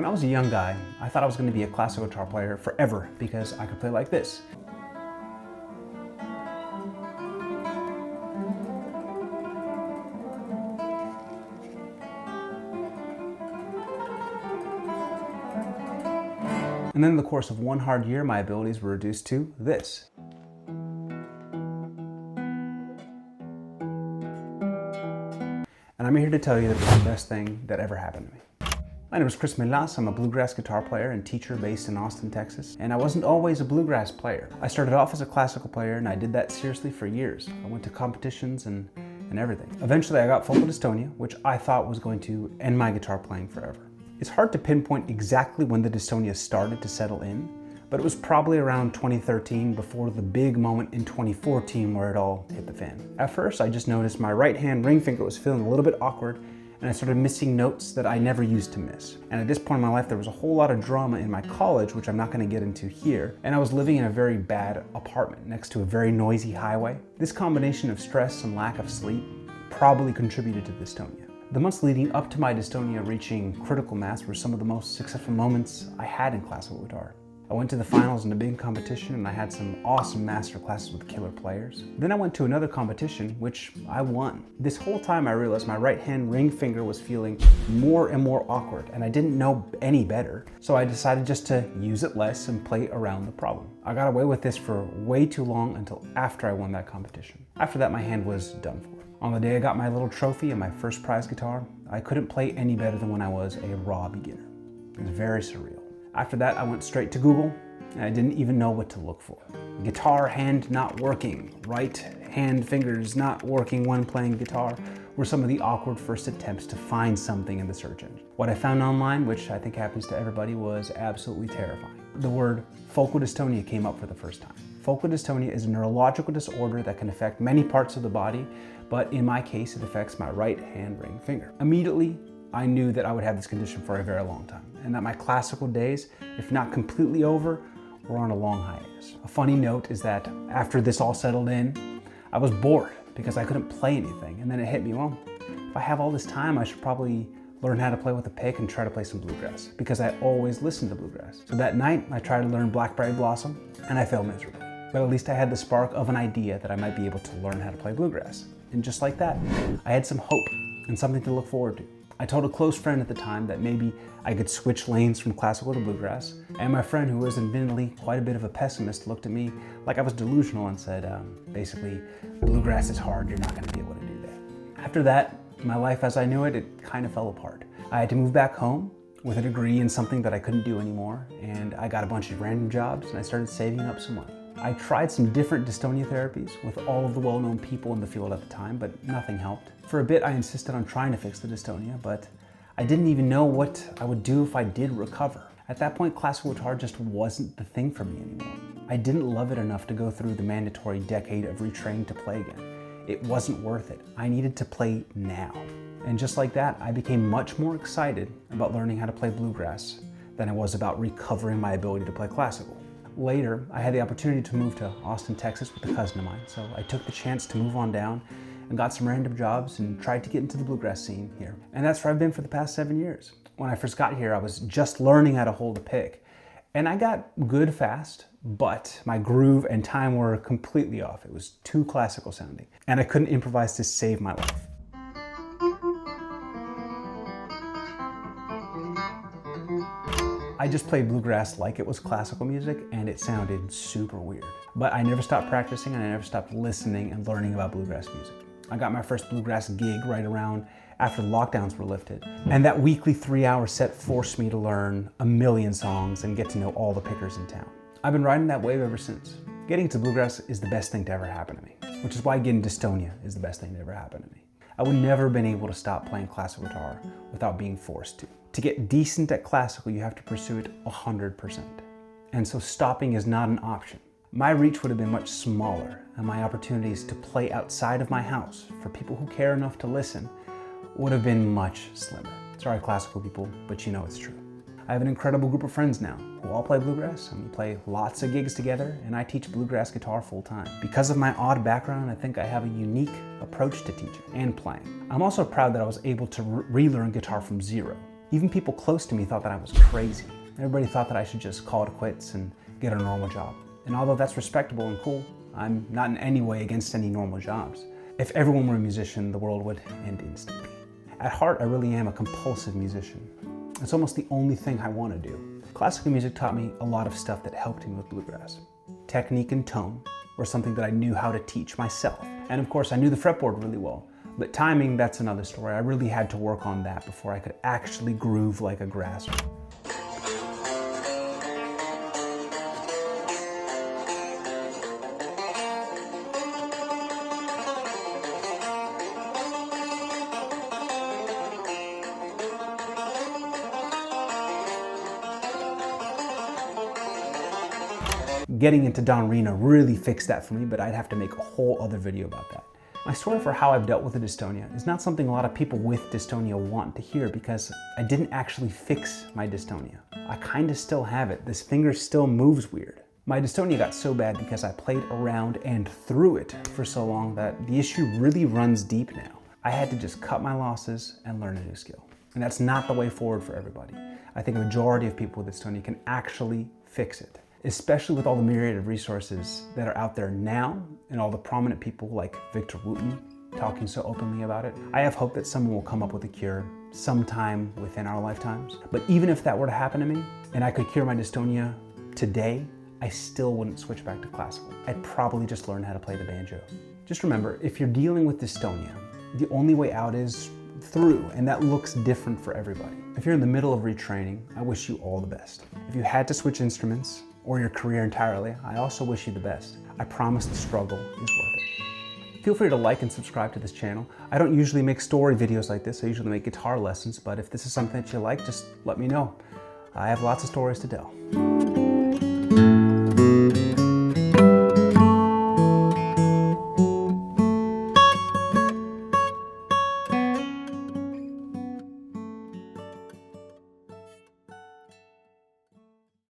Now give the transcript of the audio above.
When I was a young guy, I thought I was going to be a classical guitar player forever because I could play like this. And then in the course of one hard year, my abilities were reduced to this. And I'm here to tell you that it's the best thing that ever happened to me. My name is Chris Milas. I'm a bluegrass guitar player and teacher based in Austin, Texas. And I wasn't always a bluegrass player. I started off as a classical player and I did that seriously for years. I went to competitions and everything. Eventually I got focal dystonia, which I thought was going to end my guitar playing forever. It's hard to pinpoint exactly when the dystonia started to settle in, but it was probably around 2013 before the big moment in 2014 where it all hit the fan. At first, I just noticed my right hand ring finger was feeling a little bit awkward and I started missing notes that I never used to miss. And at this point in my life, there was a whole lot of drama in my college, which I'm not gonna get into here, and I was living in a very bad apartment next to a very noisy highway. This combination of stress and lack of sleep probably contributed to dystonia. The months leading up to my dystonia reaching critical mass were some of the most successful moments I had in classical guitar. I went to the finals in a big competition and I had some awesome master classes with killer players. Then I went to another competition, which I won. This whole time I realized my right hand ring finger was feeling more and more awkward and I didn't know any better. So I decided just to use it less and play around the problem. I got away with this for way too long until after I won that competition. After that, my hand was done for. On the day I got my little trophy and my first prize guitar, I couldn't play any better than when I was a raw beginner. It was very surreal. After that, I went straight to Google and I didn't even know what to look for. Guitar hand not working, right hand fingers not working when playing guitar were some of the awkward first attempts to find something in the search engine. What I found online, which I think happens to everybody, was absolutely terrifying. The word focal dystonia came up for the first time. Focal dystonia is a neurological disorder that can affect many parts of the body, but in my case, it affects my right hand ring finger. Immediately, I knew that I would have this condition for a very long time, and that my classical days, if not completely over, were on a long hiatus. A funny note is that after this all settled in, I was bored because I couldn't play anything, and then it hit me, well, if I have all this time, I should probably learn how to play with a pick and try to play some bluegrass, because I always listened to bluegrass. So that night, I tried to learn Blackberry Blossom, and I failed miserably. But at least I had the spark of an idea that I might be able to learn how to play bluegrass. And just like that, I had some hope and something to look forward to. I told a close friend at the time that maybe I could switch lanes from classical to bluegrass, and my friend, who was admittedly quite a bit of a pessimist, looked at me like I was delusional and said, basically, bluegrass is hard, you're not gonna be able to do that. After that, my life as I knew it, it kind of fell apart. I had to move back home with a degree in something that I couldn't do anymore, and I got a bunch of random jobs and I started saving up some money. I tried some different dystonia therapies with all of the well-known people in the field at the time, but nothing helped. For a bit, I insisted on trying to fix the dystonia, but I didn't even know what I would do if I did recover. At that point, classical guitar just wasn't the thing for me anymore. I didn't love it enough to go through the mandatory decade of retraining to play again. It wasn't worth it. I needed to play now. And just like that, I became much more excited about learning how to play bluegrass than I was about recovering my ability to play classical. Later, I had the opportunity to move to Austin, Texas with a cousin of mine, so I took the chance to move on down and got some random jobs and tried to get into the bluegrass scene here. And that's where I've been for the past 7 years. When I first got here, I was just learning how to hold a pick, and I got good fast, but my groove and time were completely off. It was too classical sounding, and I couldn't improvise to save my life. I just played bluegrass like it was classical music, and it sounded super weird. But I never stopped practicing and I never stopped listening and learning about bluegrass music. I got my first bluegrass gig right around after the lockdowns were lifted. And that weekly 3-hour set forced me to learn a million songs and get to know all the pickers in town. I've been riding that wave ever since. Getting into bluegrass is the best thing to ever happen to me, which is why getting dystonia is the best thing to ever happen to me. I would never have been able to stop playing classical guitar without being forced to. To get decent at classical, you have to pursue it 100%. And so stopping is not an option. My reach would have been much smaller, and my opportunities to play outside of my house for people who care enough to listen would have been much slimmer. Sorry, classical people, but you know it's true. I have an incredible group of friends now who all play bluegrass, and we play lots of gigs together, and I teach bluegrass guitar full time. Because of my odd background, I think I have a unique approach to teaching and playing. I'm also proud that I was able to relearn guitar from zero. Even people close to me thought that I was crazy. Everybody thought that I should just call it quits and get a normal job. And although that's respectable and cool, I'm not in any way against any normal jobs. If everyone were a musician, the world would end instantly. At heart, I really am a compulsive musician. It's almost the only thing I want to do. Classical music taught me a lot of stuff that helped me with bluegrass. Technique and tone were something that I knew how to teach myself. And of course, I knew the fretboard really well. But timing, that's another story. I really had to work on that before I could actually groove like a grasser. Getting into Don Rena really fixed that for me, but I'd have to make a whole other video about that. My story for how I've dealt with the dystonia is not something a lot of people with dystonia want to hear because I didn't actually fix my dystonia. I kind of still have it. This finger still moves weird. My dystonia got so bad because I played around and through it for so long that the issue really runs deep now. I had to just cut my losses and learn a new skill. And that's not the way forward for everybody. I think a majority of people with dystonia can actually fix it, especially with all the myriad of resources that are out there now and all the prominent people like Victor Wooten talking so openly about it. I have hope that someone will come up with a cure sometime within our lifetimes. But even if that were to happen to me and I could cure my dystonia today, I still wouldn't switch back to classical. I'd probably just learn how to play the banjo. Just remember, if you're dealing with dystonia, the only way out is through, and that looks different for everybody. If you're in the middle of retraining, I wish you all the best. If you had to switch instruments, or your career entirely, I also wish you the best. I promise the struggle is worth it. Feel free to like and subscribe to this channel. I don't usually make story videos like this. I usually make guitar lessons, but if this is something that you like, just let me know. I have lots of stories to tell.